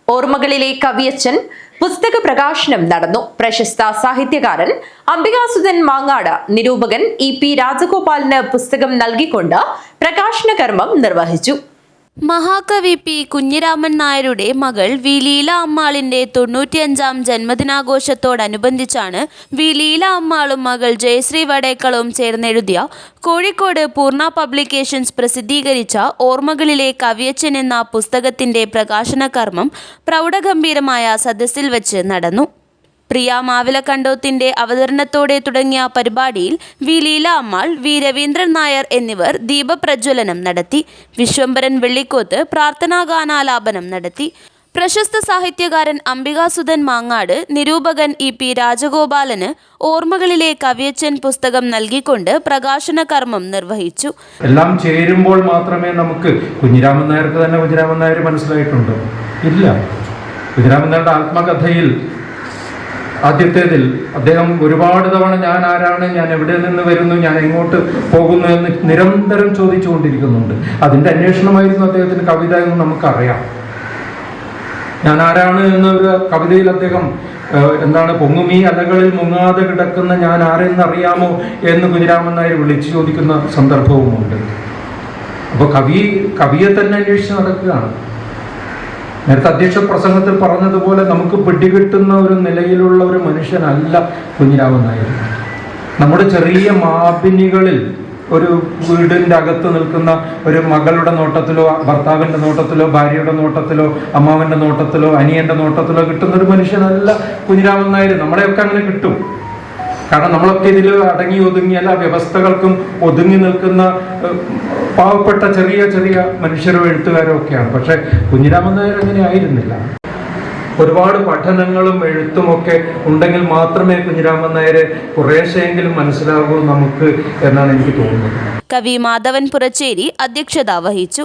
ഓർമ്മകളിലെ കവിയച്ചൻ പുസ്തക പ്രകാശനം നടന്നു. പ്രശസ്ത സാഹിത്യകാരൻ അംബികാസുധൻ മാങ്ങാട് നിരൂപകൻ EP രാജഗോപാലിന് പുസ്തകം നൽകിക്കൊണ്ട് പ്രകാശന കർമ്മം നിർവഹിച്ചു. മഹാകവി P. കുഞ്ഞിരാമൻ നായരുടെ മകൾ വി. ലീല അമ്മാളിന്റെ 95-ാം ജന്മദിനാഘോഷത്തോടനുബന്ധിച്ചാണ് വി. ലീല അമ്മാളും മകൾ ജയശ്രീ വടേക്കളവും ചേർന്നെഴുതിയ കോഴിക്കോട് പൂർണ്ണ പബ്ലിക്കേഷൻസ് പ്രസിദ്ധീകരിച്ച ഓർമ്മകളിലെ കവിയച്ചൻ എന്ന പുസ്തകത്തിന്റെ പ്രകാശന കർമ്മം പ്രൗഢഗംഭീരമായ സദസ്സിൽ വച്ച് നടന്നു. പ്രിയ മാവിലക്കണ്ടോത്തിന്റെ അവതരണത്തോടെ തുടങ്ങിയ പരിപാടിയിൽ വി. ലീല അമ്മാൾ, വി. രവീന്ദ്രൻ നായർ എന്നിവർ ദീപപ്രജ്വലനം നടത്തി. വിശ്വംഭരൻ വെള്ളിക്കോത്ത് പ്രാർത്ഥനാഗാനാലാപനം നടത്തി. പ്രശസ്ത സാഹിത്യകാരൻ അംബികാസുധൻ മാങ്ങാട് നിരൂപകൻ EP രാജഗോപാലന് ഓർമ്മകളിലെ കവിയച്ചൻ പുസ്തകം നൽകിക്കൊണ്ട് പ്രകാശന കർമ്മം നിർവഹിച്ചു. എല്ലാം ചേരുമ്പോൾ മാത്രമേ നമുക്ക് കുഞ്ഞിരാമൻ നായർക്ക് തന്നെ കുഞ്ഞിരാമൻ നായർ മനസ്സിലായിട്ടുണ്ടോ? ഇല്ല. കുഞ്ഞിരാമൻ നായരുടെ ആത്മകഥയിൽ ആദ്യത്തേതിൽ അദ്ദേഹം ഒരുപാട് തവണ ഞാൻ ആരാണ്, ഞാൻ എവിടെ നിന്ന് വരുന്നു, ഞാൻ എങ്ങോട്ട് പോകുന്നു എന്ന് നിരന്തരം ചോദിച്ചുകൊണ്ടിരിക്കുന്നുണ്ട്. അതിൻ്റെ അന്വേഷണമായിരുന്നു അദ്ദേഹത്തിന് കവിത എന്ന് നമുക്കറിയാം. ഞാൻ ആരാണ് എന്നൊരു കവിതയിൽ അദ്ദേഹം പൊങ്ങുമീ അലകളിൽ മുങ്ങാതെ കിടക്കുന്ന ഞാൻ ആരെന്നറിയാമോ എന്ന് കുഞ്ഞിരാമൻ നായർ വിളിച്ചു ചോദിക്കുന്ന സന്ദർഭവുമുണ്ട്. അപ്പോൾ കവിയെ തന്നെ അന്വേഷിച്ച് നടക്കുകയാണ്. നേരത്തെ അധ്യക്ഷ പ്രസംഗത്തിൽ പറഞ്ഞതുപോലെ നമുക്ക് പിടികിട്ടുന്ന ഒരു നിലയിലുള്ള ഒരു മനുഷ്യനല്ല കുഞ്ഞിരാമൻ നായർ. നമ്മുടെ ചെറിയ മാപിനികളിൽ ഒരു വീടിൻ്റെ അകത്ത് നിൽക്കുന്ന ഒരു മകളുടെ നോട്ടത്തിലോ, ഭർത്താവിൻ്റെ നോട്ടത്തിലോ, ഭാര്യയുടെ നോട്ടത്തിലോ, അമ്മാവൻ്റെ നോട്ടത്തിലോ, അനിയൻ്റെ നോട്ടത്തിലോ കിട്ടുന്ന ഒരു മനുഷ്യനല്ല കുഞ്ഞിരാമൻ നായർ. നമ്മളെയൊക്കെ അങ്ങനെ കിട്ടും. കാരണം നമ്മളൊക്കെ ഇതിൽ അടങ്ങി ഒതുങ്ങി എല്ലാ വ്യവസ്ഥകൾക്കും ഒതുങ്ങി നിൽക്കുന്ന പാവപ്പെട്ട ചെറിയ ചെറിയ മനുഷ്യരോ എഴുത്തുകാരോ ഒക്കെയാണ്. പക്ഷെ കുഞ്ഞിരാമൻ നായർ അങ്ങനെ ആയിരുന്നില്ല. ഒരുപാട് പഠനങ്ങളും എഴുത്തുമൊക്കെ ഉണ്ടെങ്കിൽ മാത്രമേ കുഞ്ഞിരാമൻ നായരെ കുറേശ്ശെയെങ്കിലും മനസ്സിലാകൂ നമുക്ക് എന്നാണ് എനിക്ക് തോന്നുന്നത്. കവി മാധവൻ പുറച്ചേരി അധ്യക്ഷത വഹിച്ചു.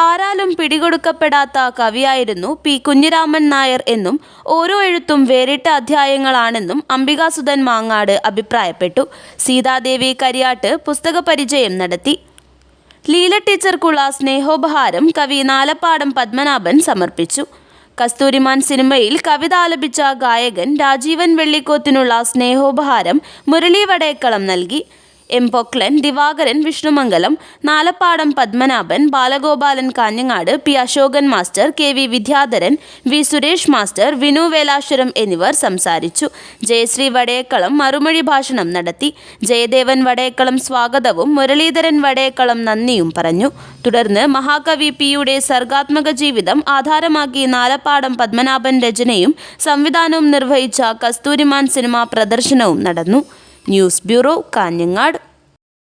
ആരാലും പിടികൊടുക്കപ്പെടാത്ത കവിയായിരുന്നു P. കുഞ്ഞിരാമൻ നായർ എന്നും ഓരോ എഴുത്തും വേറിട്ട അധ്യായങ്ങളാണെന്നും അംബികാസുധൻ മാങ്ങാട് അഭിപ്രായപ്പെട്ടു. സീതാദേവി കരിയാട്ട് പുസ്തക പരിചയം നടത്തി. ലീല ടീച്ചർക്കുള്ള സ്നേഹോപഹാരം കവി നാലപ്പാടം പത്മനാഭൻ സമർപ്പിച്ചു. കസ്തൂരിമാൻ സിനിമയിൽ കവിത ആലപിച്ച ഗായകൻ രാജീവൻ വെള്ളിക്കോത്തിനുള്ള സ്നേഹോപഹാരം മുരളി വടേക്കളം നൽകി. M. Poklan, Divakaran Vishnumangalam, Nalappadam Padmanabhan, Balagopalan Kanhangad, P. Ashokan master, KV Vidyadharan, V. Suresh master, Vinu Velashwaram എന്നിവർ സംസാരിച്ചു. ജയശ്രീ വടേക്കളം മറുമൊഴി ഭാഷണം നടത്തി. ജയദേവൻ വടേക്കളം സ്വാഗതവും മുരളീധരൻ വടേക്കളം നന്ദിയും പറഞ്ഞു. തുടർന്ന് മഹാകവി P.യുടെ സർഗാത്മക ജീവിതം ആധാരമാക്കി നാലപ്പാടം പത്മനാഭൻ രചനയും സംവിധാനവും നിർവഹിച്ച കസ്തൂരിമാൻ സിനിമ പ്രദർശനവും നടന്നു. News bureau, Kanhangad.